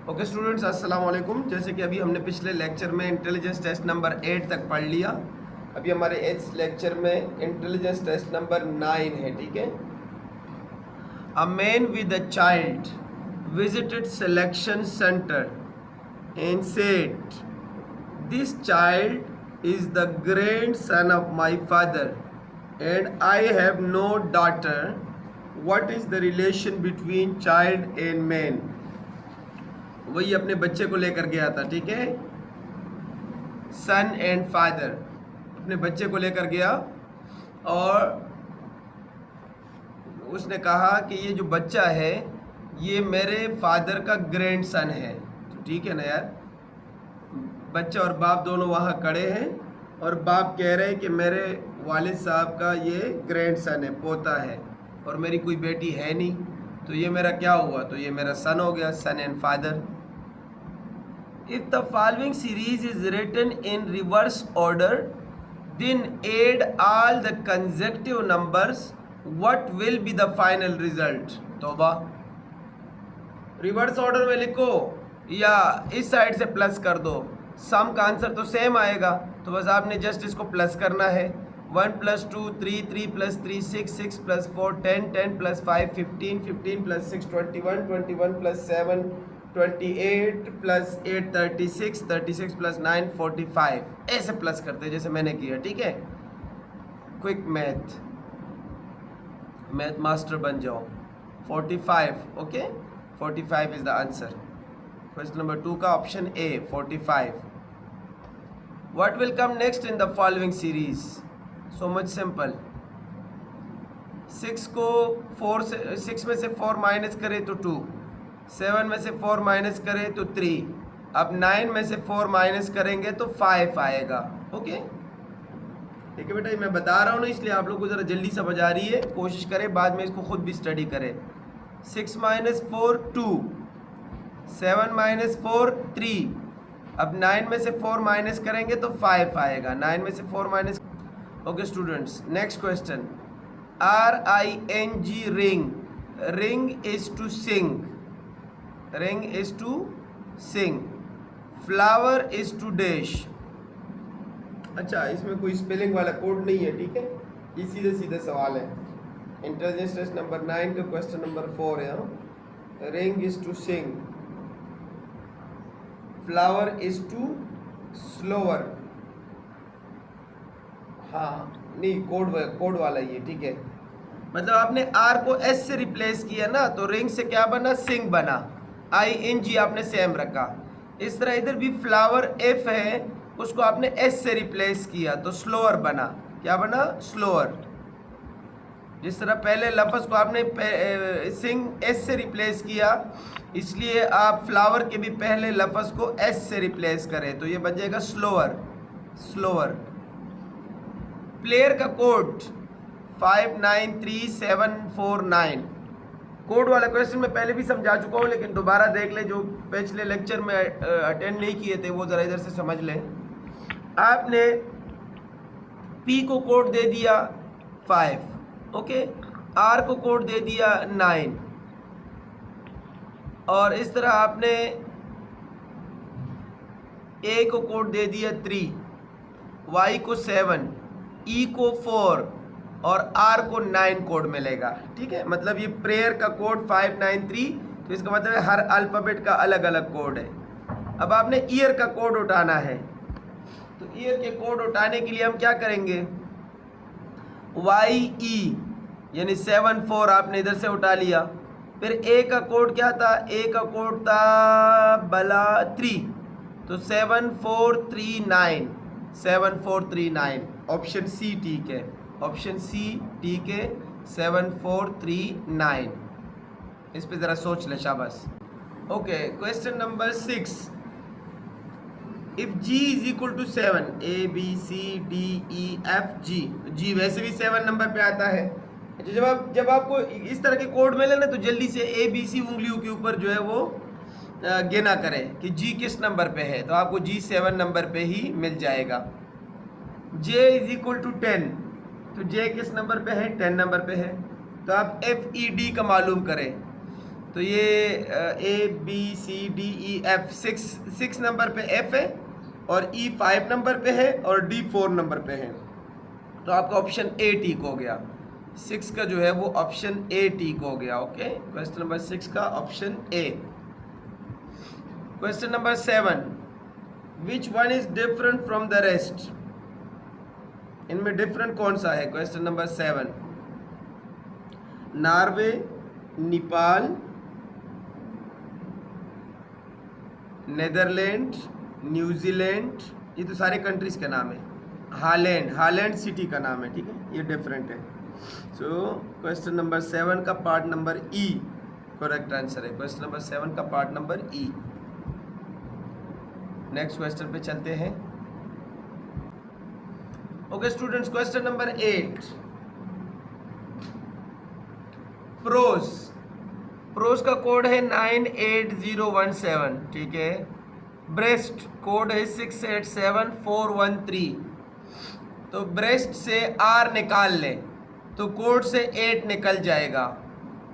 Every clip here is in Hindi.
ओके स्टूडेंट्स, अस्सलाम वालेकुम। जैसे कि अभी हमने पिछले लेक्चर में इंटेलिजेंस टेस्ट नंबर 8 तक पढ़ लिया। अभी हमारे इस लेक्चर में इंटेलिजेंस टेस्ट नंबर 9 है। ठीक है। A man with a child visited selection centre and said, this child is the grandson of my father and I have no daughter. What is the relation between child and man. वही अपने बच्चे को लेकर गया था। ठीक है, सन एंड फादर, अपने बच्चे को लेकर गया और उसने कहा कि ये जो बच्चा है ये मेरे फादर का ग्रैंड सन है। तो ठीक है ना यार, बच्चा और बाप दोनों वहाँ खड़े हैं और बाप कह रहे हैं कि मेरे वालिद साहब का ये ग्रैंड सन है, पोता है, और मेरी कोई बेटी है नहीं, तो ये मेरा क्या हुआ, तो ये मेरा सन हो गया, son and father. If the following series is written in reverse order, then add all the consecutive numbers. What will be the final result? तौबा, रिवर्स ऑर्डर में लिखो या इस साइड से प्लस कर दो, सम का आंसर तो सेम आएगा। तो बस आपने जस्ट इसको प्लस करना है। 1 + 2 3, 3 + 3 6, 6 + 4 10, 10 + 5 15, 15 + 6 21, 21 + 7 28 + 8 36, 36 + 9 45। ऐसे प्लस करते हैं जैसे मैंने किया। ठीक है, क्विक मैथ मास्टर बन जाओ। 45। Okay, 45 is the answer. Question number 2 का option A 45। What will come next in the following series? So much simple. 6 को 4 से 6 में से 4 माइनस करें तो 2, 7 में से 4 माइनस करें तो 3, अब 9 में से 4 माइनस करेंगे तो 5 आएगा। ओके, ठीक है बेटा, ये मैं बता रहा हूँ ना, इसलिए आप लोग को ज़रा जल्दी समझ आ रही है। कोशिश करें बाद में इसको खुद भी स्टडी करें। 6 - 4 2, 7 - 4 3, अब 9 में से 4 माइनस करेंगे तो 5 आएगा। 9 में से 4 minus. Okay students, next question. RING ring, ring is to sing, ring is to sing, flower is to dash. अच्छा, इसमें कोई स्पेलिंग वाला कोड नहीं है। ठीक है, ये सीधे सीधे सवाल है। इंटेलिजेंस टेस्ट नंबर 9 का क्वेश्चन नंबर 4 है। Ring is to sing, flower is to slower. हाँ नहीं, कोड वाला ही है। ठीक है, मतलब आपने आर को एस से रिप्लेस किया ना, तो रिंग से क्या बना, सिंग बना। ING आपने सेम रखा। इस तरह इधर भी फ्लावर एफ है, उसको आपने एस से रिप्लेस किया तो स्लोअर बना। क्या बना, स्लोअर। जिस तरह पहले लफ्ज़ को आपने सिंग एस से रिप्लेस किया, इसलिए आप फ्लावर के भी पहले लफ्ज़ को एस से रिप्लेस करें तो ये बन जाएगा स्लोअर, स्लोअर। प्लेयर का कोड 593749। कोड वाला क्वेश्चन मैं पहले भी समझा चुका हूँ, लेकिन दोबारा देख ले, जो पिछले लेक्चर में अटेंड नहीं किए थे वो ज़रा इधर से समझ लें। आपने P को कोड दे दिया 5, ओके, R को कोड दे दिया 9, और इस तरह आपने A को कोड दे दिया 3, Y को 7, E को 4 और R को 9 कोड मिलेगा। ठीक है, मतलब ये प्रेयर का कोड 593, तो इसका मतलब है हर अल्फ़ाबेट का अलग अलग कोड है। अब आपने ईयर का कोड उठाना है, तो ईयर के कोड उठाने के लिए हम क्या करेंगे, YE यानी 74 आपने इधर से उठा लिया। फिर A का कोड क्या था, A का कोड था बला 3, तो 7439, 7439 ऑप्शन सी। ठीक है, ऑप्शन सी ठीक है, 7439। इस पे ज़रा सोच ले, शाबाश। Okay, question number 6। If G = 7, ABCDEFG, G वैसे भी 7 नंबर पे आता है। अच्छा, जब आपको इस तरह के कोड मिले ना, तो जल्दी से ABC उंगलियों के ऊपर जो है वो गिना करें कि G किस नंबर पे है, तो आपको G 7 नंबर पे ही मिल जाएगा। J = 10, तो J किस नंबर पे है, 10 नंबर पे है। तो आप FED का मालूम करें। तो ये ABCDEF 6 नंबर पे F है और E 5 नंबर पे है और D 4 नंबर पे है। तो आपका ऑप्शन A ठीक हो गया। 6 का जो है वो ऑप्शन A ठीक हो गया। ओके, क्वेश्चन नंबर 6 का option A। Question number 7, which one is different from the rest? इनमें डिफरेंट कौन सा है? Question number 7, Norway, Nepal, Netherland, New Zealand, ये तो सारे कंट्रीज के नाम है। हालैंड सिटी का नाम है, ठीक है, ये डिफरेंट है। सो क्वेश्चन नंबर 7 का पार्ट नंबर ई करेक्ट आंसर है। क्वेश्चन नंबर 7 का पार्ट नंबर ई। नेक्स्ट क्वेश्चन पे चलते हैं। Okay students, question number 8, pros का कोड है 98017, ठीक है। ब्रेस्ट कोड है 687413। तो ब्रेस्ट से R निकाल लें तो कोड से 8 निकल जाएगा,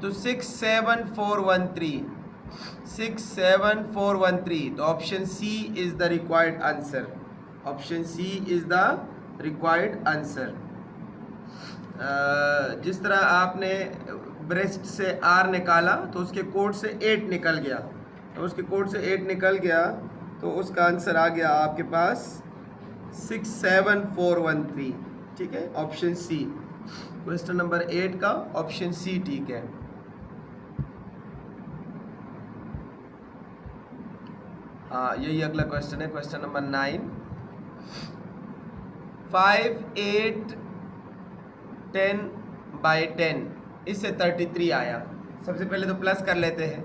तो 67413। तो option C is the required answer. Option C is the required answer. जिस तरह आपने ब्रेस्ट से R निकाला तो उसके कोड से 8 निकल गया, तो उसके कोड से 8 निकल गया तो उसका आंसर आ गया आपके पास 67413, ठीक है, ऑप्शन सी। क्वेश्चन नंबर 8 का ऑप्शन सी ठीक है। हाँ, यही अगला क्वेश्चन है, क्वेश्चन नंबर 9। 5, 8, 10 बाई 10, इससे 33 आया। सबसे पहले तो प्लस कर लेते हैं।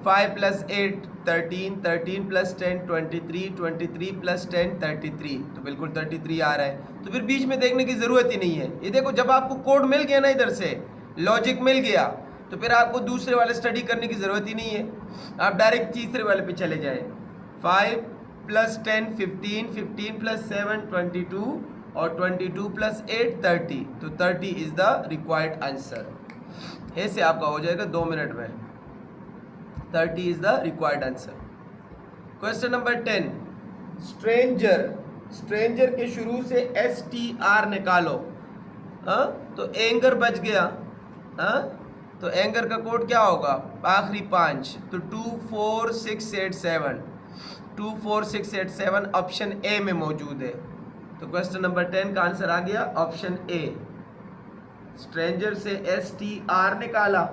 5 + 8 13, 13 + 10 23, 23 + 10 33, तो बिल्कुल 33 आ रहा है। तो फिर बीच में देखने की ज़रूरत ही नहीं है। ये देखो, जब आपको कोड मिल गया ना, इधर से लॉजिक मिल गया, तो फिर आपको दूसरे वाले स्टडी करने की ज़रूरत ही नहीं है, आप डायरेक्ट तीसरे वाले पे चले जाए। 5 + 10 15, 15 + 7 22 और 22 + 8 30, तो 30 इज़ द रिक्वायर्ड आंसर। ऐसे आपका हो जाएगा 2 मिनट में। 30 is the required answer. Question number 10, stranger के शुरू से STR निकालो। हाँ, तो एंगर बच गया। हाँ, तो एंगर का कोड क्या होगा? आखिरी 5, तो 24687, 24687 ऑप्शन ए में मौजूद है। तो क्वेश्चन नंबर 10 का आंसर आ गया ऑप्शन ए। स्ट्रेंजर से STR निकाला,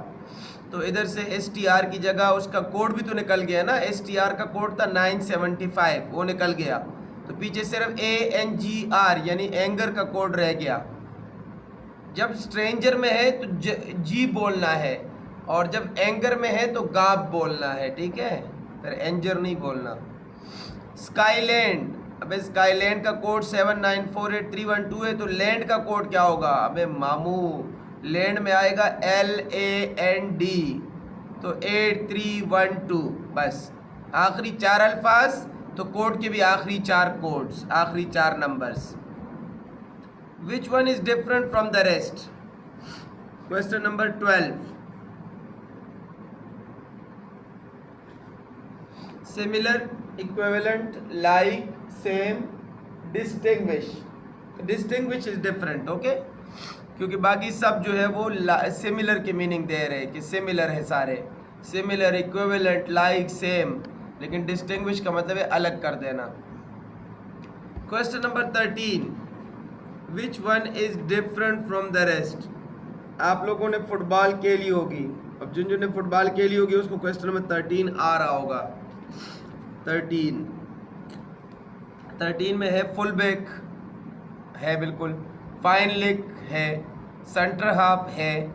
तो इधर से STR की जगह उसका कोड भी तो निकल गया ना। STR का कोड था 975, वो निकल गया, तो पीछे सिर्फ ANGR यानी एंगर का कोड रह गया। जब स्ट्रेंजर में है तो जी बोलना है, और जब एंगर में है तो गाब बोलना है, ठीक है, फिर एंजर नहीं बोलना। स्काईलैंड, अबे स्काईलैंड का कोड 7948312 है, तो लैंड का कोड क्या होगा? अबे मामू, लैंड में आएगा LAND, तो 8312। बस आखिरी 4 अल्फाज, तो कोड के भी आखिरी 4 कोड्स, आखिरी 4 numbers. Which one is different from the rest? Question number 12, similar, equivalent, like, same, distinguish is different. Okay, क्योंकि बाकी सब जो है वो सिमिलर की मीनिंग दे रहे हैं कि सिमिलर है सारे, सिमिलर, इक्विवेलेंट, लाइक, सेम, लेकिन डिस्टिंग्विश का मतलब है अलग कर देना। Question number 13, which one is different from the rest? आप लोगों ने फुटबॉल खेली होगी, अब जिन ने फुटबॉल खेली होगी उसको क्वेश्चन नंबर 13 आ रहा होगा। 13 में है फुल बैक है, बिल्कुल, फाइन लेग है, सेंटर हाफ है,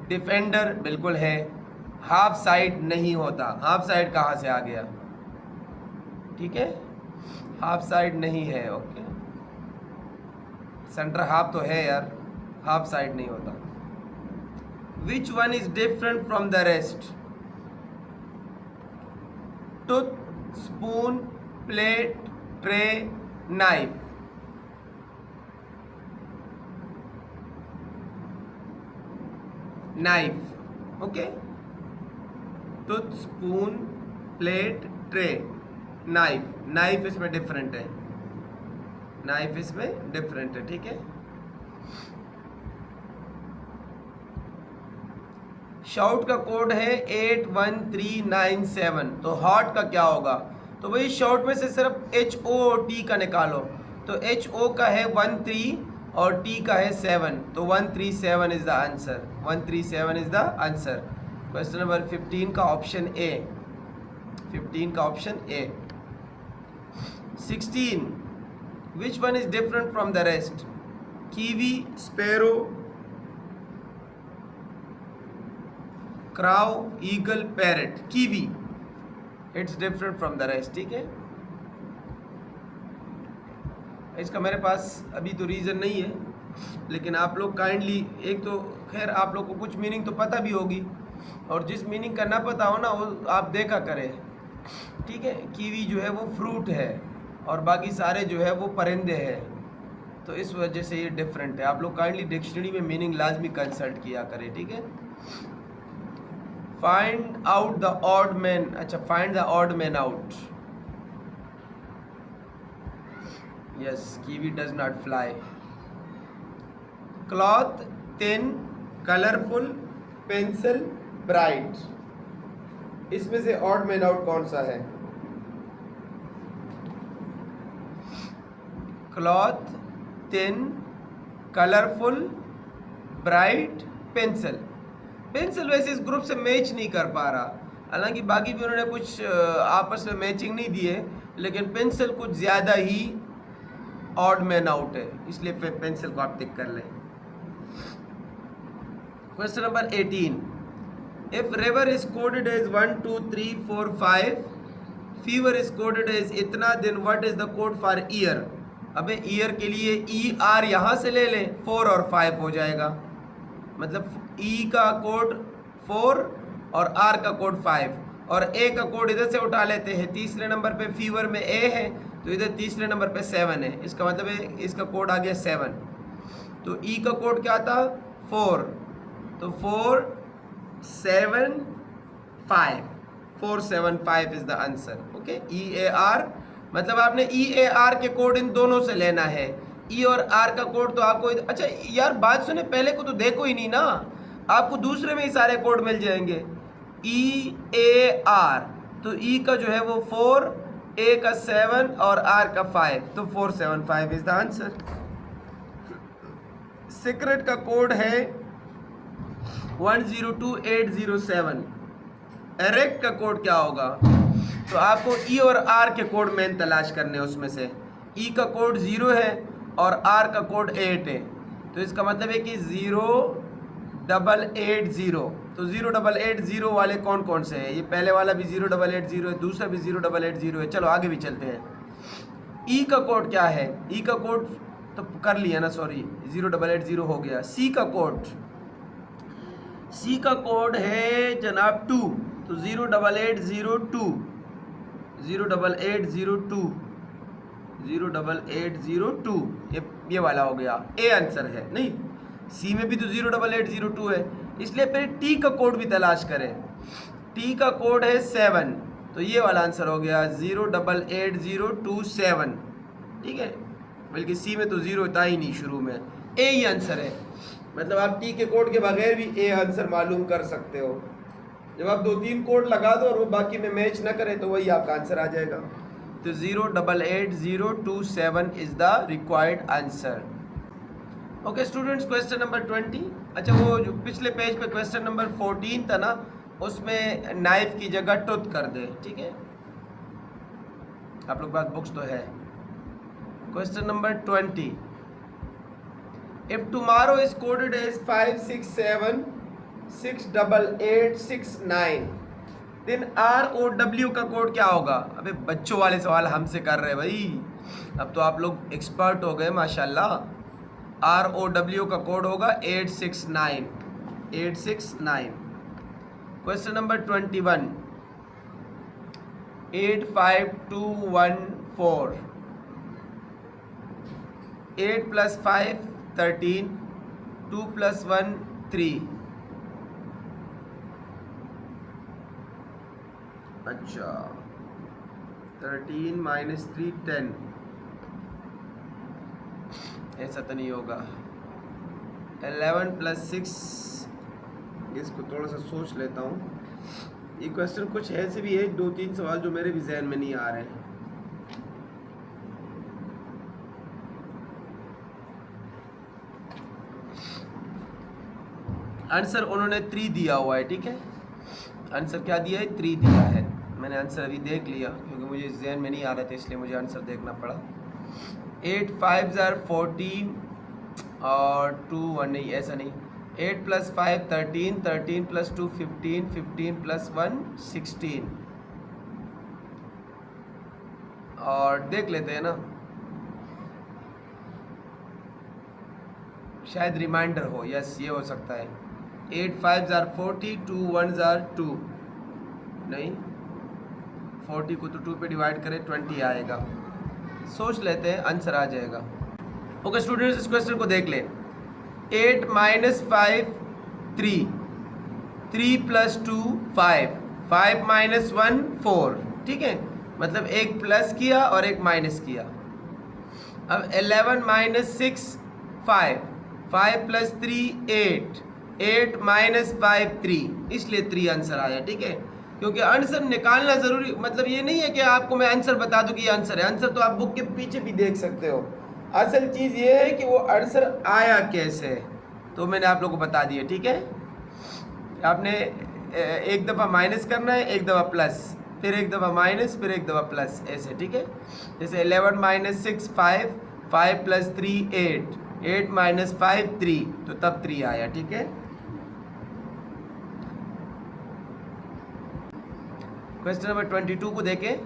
डिफेंडर बिल्कुल है, हाफ साइड नहीं होता। हाफ साइड कहाँ से आ गया? ठीक है, हाफ साइड नहीं है। ओके, सेंटर हाफ तो है यार, हाफ साइड नहीं होता। विच one is different from the rest? Tooth, spoon, plate, tray, knife. Knife, okay. Tooth, spoon, plate, tray, knife. Knife इसमें डिफरेंट है, नाइफ इसमें डिफरेंट है, ठीक है। शाउट का कोड है 81397। तो हॉट का क्या होगा? तो वही शाउट में से सिर्फ HO और T का निकालो। तो HO का है 13 और T का है 7, तो 137 is the answer. 137 is the answer. Question number 15 का ऑप्शन ए, 15 का option A. 16, which one is different from the rest? Kiwi, sparrow, crow, eagle, parrot. Kiwi, it's different from the rest, ठीक है। इसका मेरे पास अभी तो रीज़न नहीं है, लेकिन आप लोग काइंडली, एक तो खैर आप लोग को कुछ मीनिंग तो पता भी होगी, और जिस मीनिंग का ना पता हो ना वो आप देखा करें, ठीक है। कीवी जो है वो फ्रूट है और बाकी सारे जो है वो परिंदे हैं, तो इस वजह से ये डिफरेंट है। आप लोग काइंडली डिक्शनरी में मीनिंग लाजमी कंसल्ट किया करें, ठीक है। Find out the odd man. अच्छा, find the odd man out. Yes, kiwi does not fly. Cloth, thin, colourful, pencil, bright. इसमें से ऑड मैन आउट कौन सा है? Cloth, thin, colourful, bright, pencil. Pencil वैसे इस ग्रुप से मैच नहीं कर पा रहा, हालांकि बाकी भी उन्होंने कुछ आपस में मैचिंग नहीं दी है, लेकिन पेंसिल कुछ ज़्यादा ही ऑड मैन आउट है, इसलिए पेंसिल को आप टिक कर लें। Question number 18, if river is coded as 1 2 3 4 5, fever is coded as इतना, then what is the code for year? अबे ईयर के लिए ER यहाँ से ले लें, 4 और 5 हो जाएगा, मतलब E का कोड 4 और R का कोड 5, और A का कोड इधर से उठा लेते हैं। तीसरे नंबर पे फीवर में A है, तो इधर तीसरे नंबर पे 7 है, इसका मतलब है इसका कोड आ गया 7। तो E का कोड क्या था? 4, तो 4 7 5, 475 is the answer. Okay, EAR, मतलब आपने EAR के कोड इन दोनों से लेना है। E और R का कोड तो आपको, अच्छा यार बात सुने, पहले को तो देखो ही नहीं ना, आपको दूसरे में ही सारे कोड मिल जाएंगे। EAR, तो E का जो है वो 4, A का 7 और R का 5, तो 475 इज द आंसर। सीक्रेट का कोड है 102807। एरेक्ट का कोड क्या होगा? तो आपको E और R के कोड मेन तलाश करने हैं, उसमें से E का कोड 0 है और R का कोड 8 है, तो इसका मतलब है कि 0880। तो 0880 वाले कौन कौन से हैं? ये पहले वाला भी 0880 है, दूसरा भी 0880 है। चलो आगे भी चलते हैं। E का कोड क्या है? E का कोड तो कर लिया ना, सॉरी 0880 हो गया। C का कोड है जनाब 2, तो 0802, 0802 ये वाला हो गया। A आंसर है, नहीं C में भी तो 0802 है, इसलिए फिर T का कोड भी तलाश करें। T का कोड है 7, तो ये वाला आंसर हो गया 088027, ठीक है। बल्कि C में तो 0 था ही नहीं शुरू में, A ही आंसर है। मतलब आप T के कोड के बगैर भी A आंसर मालूम कर सकते हो। जब आप 2-3 कोड लगा दो और वो बाकी में मैच ना करे तो वही आपका आंसर आ जाएगा। तो 088027 is the required answer. Okay students, question number 20। अच्छा, वो जो पिछले पेज पे क्वेश्चन नंबर 14 था ना, उसमें नाइफ की जगह टूथ कर दे, ठीक है। आप लोग पास बुक्स तो है। Question number 20, if tomorrow is coded as 5676889, then ROW का कोड क्या होगा? अबे बच्चों वाले सवाल हमसे कर रहे हैं भाई, अब तो आप लोग एक्सपर्ट हो गए माशाल्लाह। ROW का कोड होगा 869। क्वेश्चन नंबर 21, 85214, 8 + 5 13, 2 + 1 3, अच्छा 13 माइनस 3 10, ऐसा तो नहीं होगा। 11 प्लस 6, इसको थोड़ा सा सोच लेता हूँ। ये क्वेश्चन कुछ ऐसे भी है, 2-3 सवाल जो मेरे भी जहन में नहीं आ रहे हैं। आंसर उन्होंने 3 दिया हुआ है, ठीक है। आंसर क्या दिया है? 3 दिया है। मैंने आंसर अभी देख लिया क्योंकि मुझे जहन में नहीं आ रहा था, इसलिए मुझे आंसर देखना पड़ा। 8 5 are 14 और 2 1 नहीं, ऐसा नहीं। 8 प्लस 5 13, 13 प्लस 2 15, 15 प्लस 1 16। और देख लेते हैं ना, शायद रिमाइंडर हो। यस, ये हो सकता है। 8 5 are 40, 2 1 are 2, नहीं 40 को तो 2 पे डिवाइड करें 20 आएगा। सोच लेते हैं, आंसर आ जाएगा। ओके स्टूडेंट्स, इस क्वेश्चन को देख लें। 8 माइनस 5 3, 3 प्लस 2 5, 5 माइनस 1 4, ठीक है। मतलब एक प्लस किया और एक माइनस किया। अब 11 माइनस 6 5, 5 प्लस 3 8, 8 माइनस 5 3, इसलिए 3 आंसर आया, ठीक है। क्योंकि आंसर निकालना ज़रूरी, मतलब ये नहीं है कि आपको मैं आंसर बता दूं कि ये आंसर है। आंसर तो आप बुक के पीछे भी देख सकते हो। असल चीज़ ये है कि वो आंसर आया कैसे, तो मैंने आप लोगों को बता दिया, ठीक है। आपने एक दफ़ा माइनस करना है, एक दफ़ा प्लस, फिर एक दफ़ा माइनस, फिर एक दफ़ा प्लस, ऐसे, ठीक है। जैसे 11 माइनस 6 5, 5 प्लस 3 8, 8 माइनस 5 3, तो तब 3 आया, ठीक है। क्वेश्चन नंबर 22 को देखें।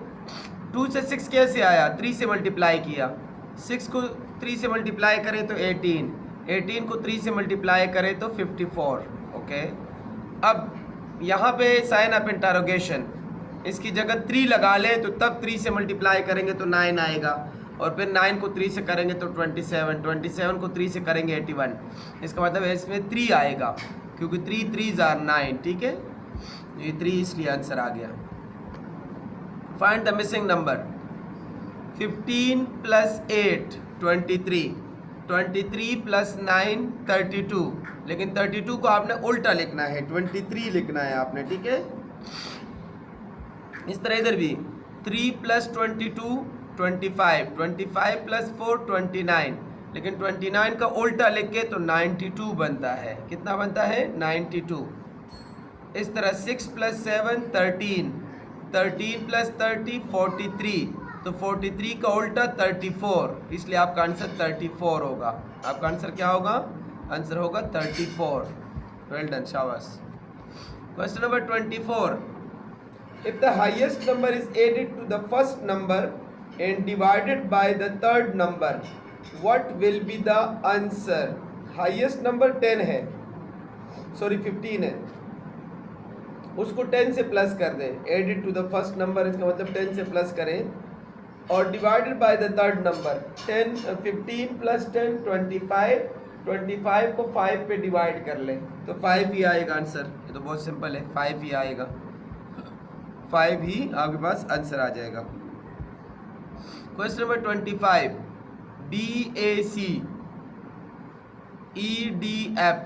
2 से 6 कैसे आया? 3 से मल्टीप्लाई किया। 6 को 3 से मल्टीप्लाई करें तो 18, 18 को 3 से मल्टीप्लाई करें तो 54, ओके। अब यहाँ पे साइन ऑफ इंटरोगेशन, इसकी जगह 3 लगा ले तो तब 3 से मल्टीप्लाई करेंगे तो 9 आएगा, और फिर 9 को 3 से करेंगे तो 27, 27 को 3 से करेंगे 81। इसका मतलब है इसमें 3 आएगा, क्योंकि 3 3s are 9, ठीक है। ये 3 इसलिए आंसर आ गया। Find the missing number. 15 plus 8 23, 23 plus 9 32, लेकिन 32 को आपने उल्टा लिखना है, 23 लिखना है आपने, ठीक है। इस तरह इधर भी 3 प्लस 22 25, 25 प्लस 4 29, लेकिन 29 का उल्टा लिख के तो 92 बनता है। कितना बनता है? 92। इस तरह 6 प्लस 7 13, 13 प्लस 30 43, तो 43 का उल्टा 34, इसलिए आपका आंसर 34 होगा। आपका आंसर क्या होगा? आंसर होगा 34। वेल डन, शाबाश। Question number 24। If the highest number is added to the first number and divided by the third number, what will be the answer? Highest number 10 है, सॉरी 15 है, उसको 10 से प्लस कर दें। Added to the first number, इसका मतलब 10 से प्लस करें, और divided by the third number. 15 plus 10 25, 25 को 5 पे डिवाइड कर लें तो 5 ही आएगा आंसर। ये तो बहुत सिंपल है, 5 ही आएगा, 5 ही आपके पास आंसर आ जाएगा। Question number 25। BAC EDF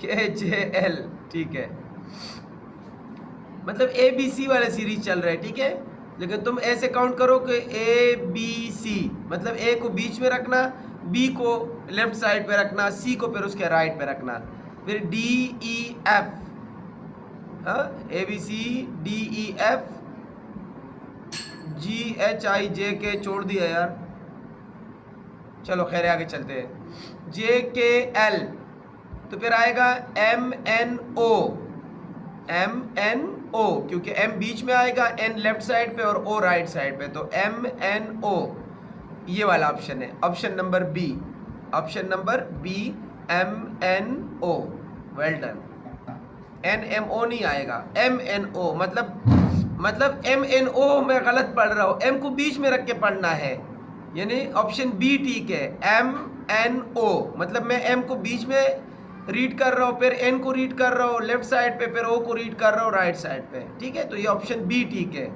KJL, ठीक है। मतलब ABC वाले सीरीज चल रहे हैं, ठीक है। लेकिन तुम ऐसे काउंट करो कि ABC, मतलब A को बीच में रखना, B को लेफ्ट साइड पे रखना, C को फिर उसके राइट पे रखना, फिर DEF, ABC DEF GHIJK छोड़ दिया यार, चलो खैर आगे चलते हैं। JKL, तो फिर आएगा MNO, क्योंकि M बीच में आएगा, N लेफ्ट साइड पे और O राइट साइड पे, तो MNO ये वाला ऑप्शन है, option number B, option number B MNO। Well done. NMO नहीं आएगा, MNO, मतलब MNO मैं गलत पढ़ रहा हूँ, M को बीच में रख के पढ़ना है, यानी ऑप्शन बी ठीक है, MNO। मतलब मैं M को बीच में रीड कर रहे हो, फिर एन को रीड कर रहे हो लेफ्ट साइड पे, फिर ओ को रीड कर रहे हो राइट साइड पे, ठीक है। तो ये ऑप्शन बी ठीक है,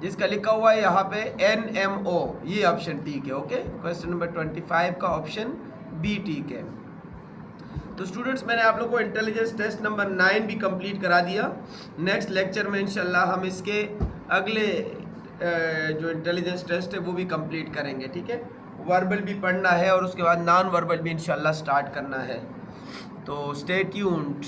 जिसका लिखा हुआ है यहाँ पे NMO, ये ऑप्शन ठीक है। ओके, क्वेश्चन नंबर 25 का ऑप्शन बी ठीक है। तो स्टूडेंट्स, मैंने आप लोग को इंटेलिजेंस टेस्ट नंबर 9 भी कंप्लीट करा दिया। नेक्स्ट लेक्चर में इंशाल्लाह हम इसके अगले जो इंटेलिजेंस टेस्ट है वो भी कंप्लीट करेंगे, ठीक है। वर्बल भी पढ़ना है और उसके बाद नॉन वर्बल भी इंशाल्लाह स्टार्ट करना है। तो स्टे ट्यून्ड।